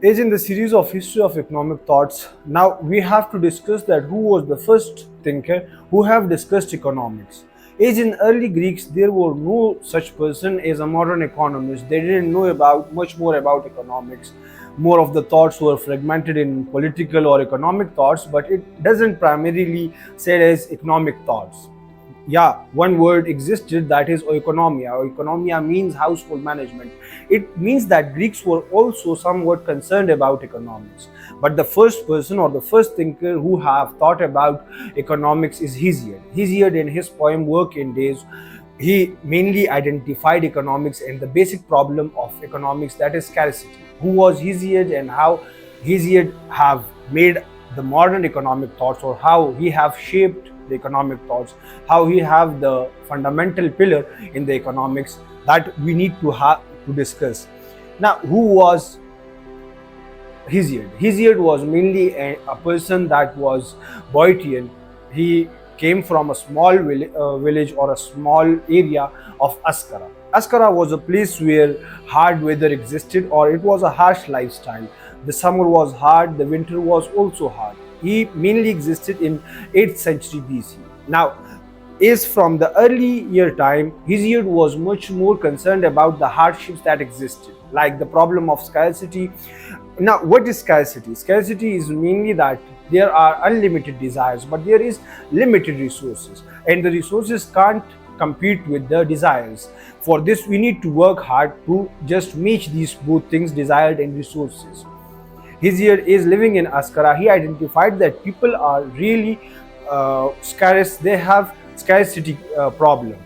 Is in the series of history of economic thoughts. Now we have to discuss that who was the first thinker who have discussed economics. As in early Greeks, there were no such person as a modern economist. They didn't know about much more about economics. More of the thoughts were fragmented in political or economic thoughts, but it doesn't primarily said as economic thoughts. Yeah, one word existed, that is oikonomia. Oikonomia means household management. It means that Greeks were also somewhat concerned about economics. But the first person or the first thinker who have thought about economics is Hesiod. Hesiod, in his poem Work in Days, he mainly identified economics and the basic problem of economics, that is scarcity. Who was Hesiod and how Hesiod have made the modern economic thoughts, or how he have shaped the economic thoughts, how he have the fundamental pillar in the economics, that we need to have to discuss. Now, who was Hesiod? Hesiod was mainly a person that was Boeotian. He came from a small village or a small area of Askara. Askara was a place where hard weather existed, or it was a harsh lifestyle. The summer was hard, the winter was also hard. He mainly existed in 8th century BC. Now, is from the early year time, Hesiod was much more concerned about the hardships that existed, like the problem of scarcity. Now, what is scarcity? Scarcity is mainly that there are unlimited desires, but there is limited resources, and the resources can't compete with the desires. For this, we need to work hard to just match these both things, desired and resources. Hesiod is living in Askara. He identified that people are really scarce. They have scarcity problem.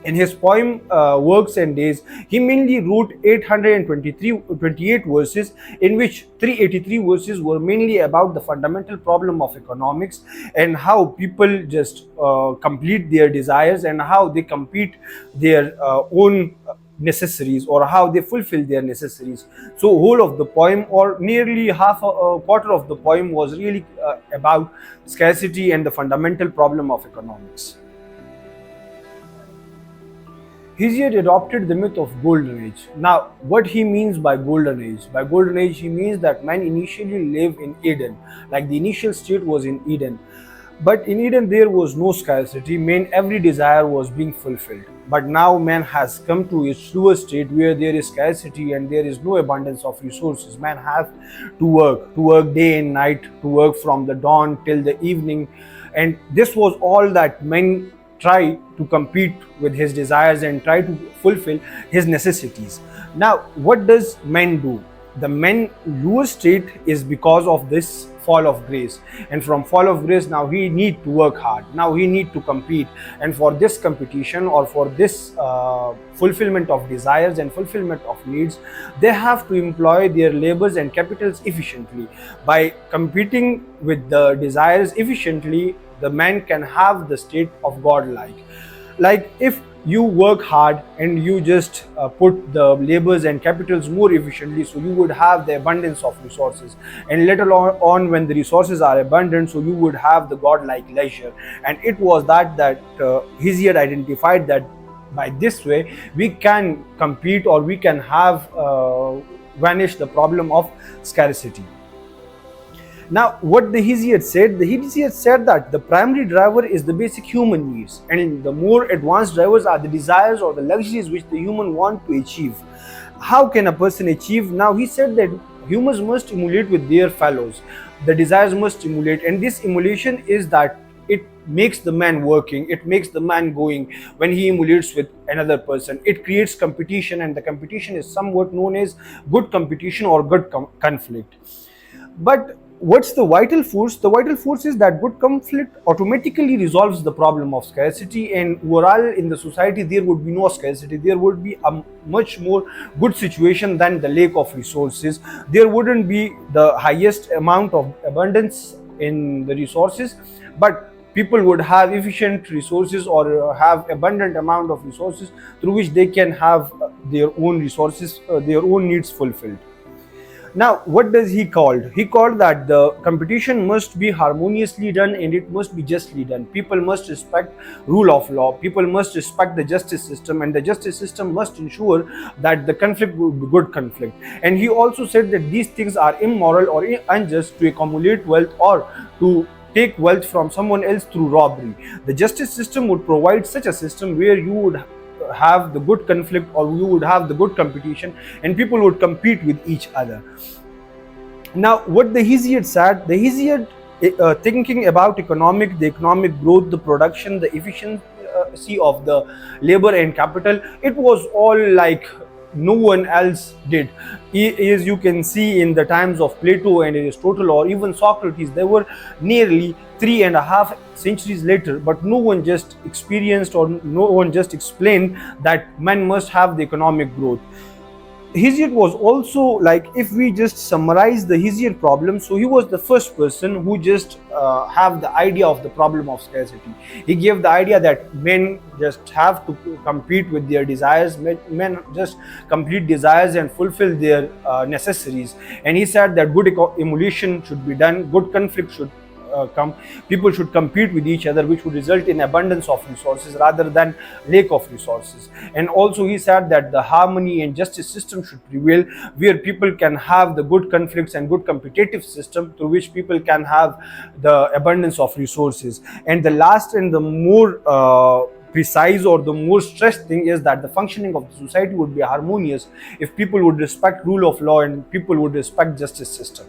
In his poem Works and Days, he mainly wrote 828 verses, in which 383 verses were mainly about the fundamental problem of economics and how people just complete their desires and how they compete their own necessaries, or how they fulfill their necessaries. So whole of the poem, or nearly half a quarter of the poem, was really about scarcity and the fundamental problem of economics. Hesiod adopted the myth of golden age. Now, what he means by golden age? By golden age, he means that man initially lived in Eden, like the initial state was in Eden. But in Eden, there was no scarcity. Man, every desire was being fulfilled. But now man has come to a truer state where there is scarcity and there is no abundance of resources. Man has to work day and night, to work from the dawn till the evening. And this was all that men try to compete with his desires and try to fulfill his necessities. Now, what does men do? The men lower state is because of this fall of grace, and from fall of grace, now he need to work hard, now he need to compete, and for this competition, or for this fulfillment of desires and fulfillment of needs, they have to employ their labors and capitals efficiently. By competing with the desires efficiently, the man can have the state of godlike. Like if you work hard and you just put the labors and capitals more efficiently, so you would have the abundance of resources, and later on when the resources are abundant, so you would have the godlike leisure. And it was that Hesiod identified that by this way we can compete, or we can have vanish the problem of scarcity. Now, what the Hesiod said? The Hesiod said that the primary driver is the basic human needs, and the more advanced drivers are the desires or the luxuries which the human want to achieve. How can a person achieve? Now, he said that humans must emulate with their fellows. The desires must emulate, and this emulation is that it makes the man working, it makes the man going when he emulates with another person. It creates competition, and the competition is somewhat known as good competition or good conflict. But what's the vital force? The vital force is that good conflict automatically resolves the problem of scarcity, and overall in the society there would be no scarcity. There would be a much more good situation than the lack of resources. There wouldn't be the highest amount of abundance in the resources, but people would have efficient resources, or have abundant amount of resources through which they can have their own resources, their own needs fulfilled. Now, what does he called? He called that the competition must be harmoniously done and it must be justly done. People must respect rule of law. People must respect the justice system, and the justice system must ensure that the conflict will be good conflict. And he also said that these things are immoral or unjust to accumulate wealth or to take wealth from someone else through robbery. The justice system would provide such a system where you would have the good conflict, or you would have the good competition, and people would compete with each other. Now, what the Hesiod said, the Hesiod thinking about the economic growth, the production, the efficiency of the labor and capital, it was all like no one else did. As you can see in the times of Plato and Aristotle or even Socrates, they were nearly 3.5 centuries later, but no one just experienced or no one just explained that man must have the economic growth. Hesiod was also, like, if we just summarize the Hesiod problem, so he was the first person who just have the idea of the problem of scarcity. He gave the idea that men just have to compete with their desires, men just complete desires and fulfill their necessaries. And he said that good emulation should be done, good conflict should come, people should compete with each other, which would result in abundance of resources rather than lack of resources. And also he said that the harmony and justice system should prevail, where people can have the good conflicts and good competitive system through which people can have the abundance of resources. And the last and the more precise or the more stressed thing is that the functioning of the society would be harmonious if people would respect rule of law and people would respect justice system.